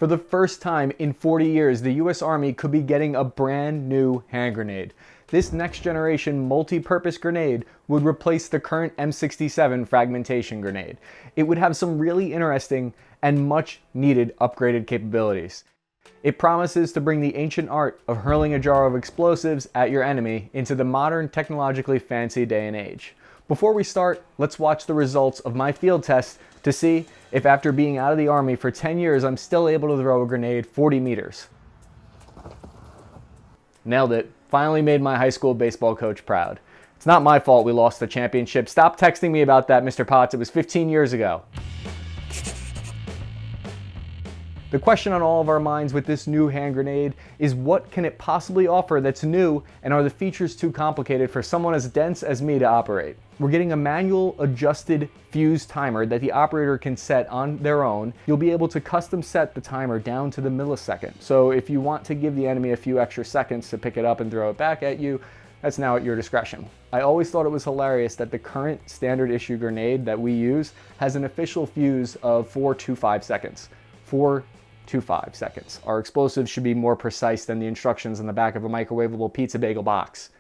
For the first time in 40 years, the US Army could be getting a brand new hand grenade. This next generation multi-purpose grenade would replace the current M67 fragmentation grenade. It would have some really interesting and much needed upgraded capabilities. It promises to bring the ancient art of hurling a jar of explosives at your enemy into the modern, technologically fancy day and age. Before we start, let's watch the results of my field test to see if after being out of the Army for 10 years, I'm still able to throw a grenade 40 meters. Nailed it. Finally made my high school baseball coach proud. It's not my fault we lost the championship. Stop texting me about that, Mr. Potts. It was 15 years ago. The question on all of our minds with this new hand grenade is, what can it possibly offer that's new, and are the features too complicated for someone as dense as me to operate? We're getting a manual adjusted fuse timer that the operator can set on their own. You'll be able to custom set the timer down to the millisecond. So if you want to give the enemy a few extra seconds to pick it up and throw it back at you, that's now at your discretion. I always thought it was hilarious that the current standard issue grenade that we use has an official fuse of 425 seconds. 425 seconds. Our explosives should be more precise than the instructions on the back of a microwavable pizza bagel box.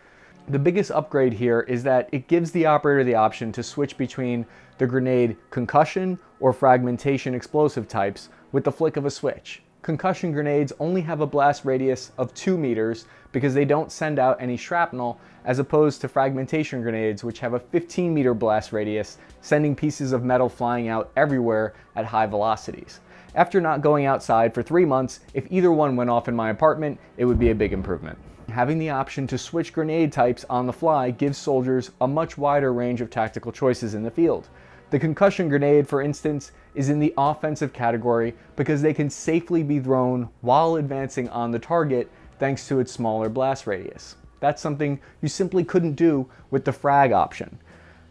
The biggest upgrade here is that it gives the operator the option to switch between the grenade concussion or fragmentation explosive types with the flick of a switch. Concussion grenades only have a blast radius of 2 meters because they don't send out any shrapnel, as opposed to fragmentation grenades, which have a 15-meter blast radius, sending pieces of metal flying out everywhere at high velocities. After not going outside for 3 months, if either one went off in my apartment, it would be a big improvement. Having the option to switch grenade types on the fly gives soldiers a much wider range of tactical choices in the field. The concussion grenade, for instance, is in the offensive category because they can safely be thrown while advancing on the target thanks to its smaller blast radius. That's something you simply couldn't do with the frag option.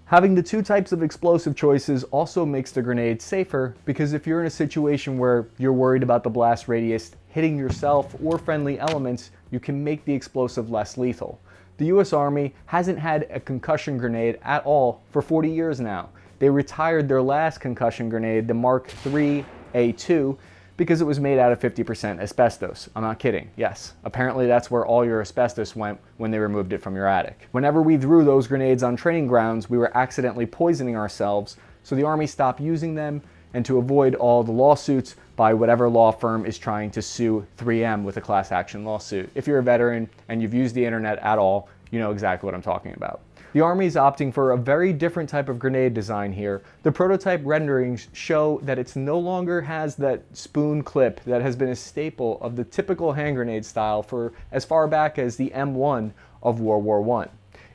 Having the two types of explosive choices also makes the grenade safer, because if you're in a situation where you're worried about the blast radius hitting yourself or friendly elements, you can make the explosive less lethal. The US Army hasn't had a concussion grenade at all for 40 years now. They retired their last concussion grenade, the Mark III A2, because it was made out of 50% asbestos. I'm not kidding. Yes, apparently that's where all your asbestos went when they removed it from your attic. Whenever we threw those grenades on training grounds, we were accidentally poisoning ourselves, so the Army stopped using them, and to avoid all the lawsuits by whatever law firm is trying to sue 3M with a class action lawsuit. If you're a veteran and you've used the internet at all, you know exactly what I'm talking about. The Army is opting for a very different type of grenade design here. The prototype renderings show that it no longer has that spoon clip that has been a staple of the typical hand grenade style for as far back as the M1 of WWI.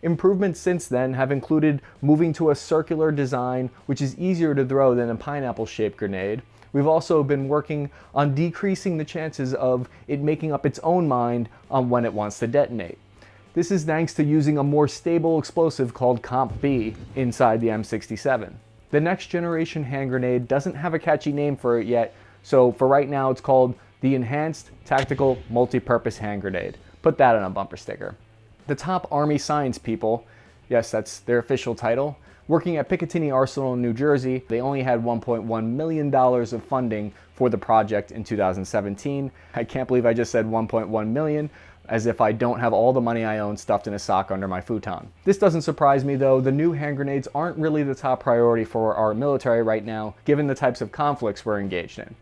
Improvements since then have included moving to a circular design, which is easier to throw than a pineapple-shaped grenade. We've also been working on decreasing the chances of it making up its own mind on when it wants to detonate. This is thanks to using a more stable explosive called Comp B inside the M67. The next generation hand grenade doesn't have a catchy name for it yet, so for right now it's called the Enhanced Tactical Multi-Purpose Hand Grenade. Put that on a bumper sticker. The top Army science people, yes, that's their official title, working at Picatinny Arsenal in New Jersey, they only had $1.1 million of funding for the project in 2017. I can't believe I just said 1.1 million, as if I don't have all the money I own stuffed in a sock under my futon. This doesn't surprise me though. The new hand grenades aren't really the top priority for our military right now, given the types of conflicts we're engaged in.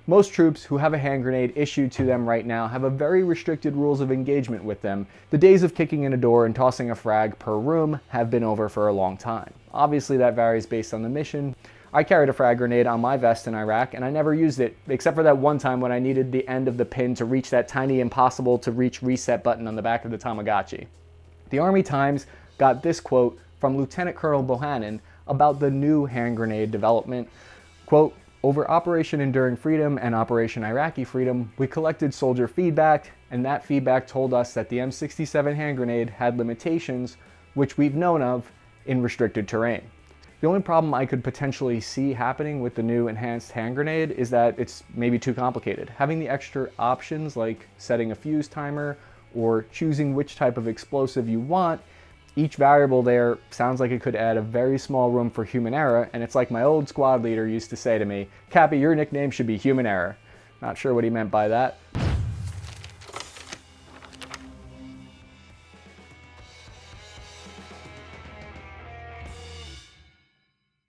Most troops who have a hand grenade issued to them right now have a very restricted rules of engagement with them. The days of kicking in a door and tossing a frag per room have been over for a long time. Obviously that varies based on the mission. I carried a frag grenade on my vest in Iraq and I never used it, except for that one time when I needed the end of the pin to reach that tiny impossible to reach reset button on the back of the Tamagotchi. The Army Times got this quote from Lieutenant Colonel Bohannon about the new hand grenade development. Quote, "Over Operation Enduring Freedom and Operation Iraqi Freedom, we collected soldier feedback, and that feedback told us that the M67 hand grenade had limitations, which we've known of, in restricted terrain. The only problem I could potentially see happening with the new enhanced hand grenade is that it's maybe too complicated. Having the extra options like setting a fuse timer or choosing which type of explosive you want, each variable there sounds like it could add a very small room for human error, and it's like my old squad leader used to say to me, 'Cappy, your nickname should be Human Error.' Not sure what he meant by that.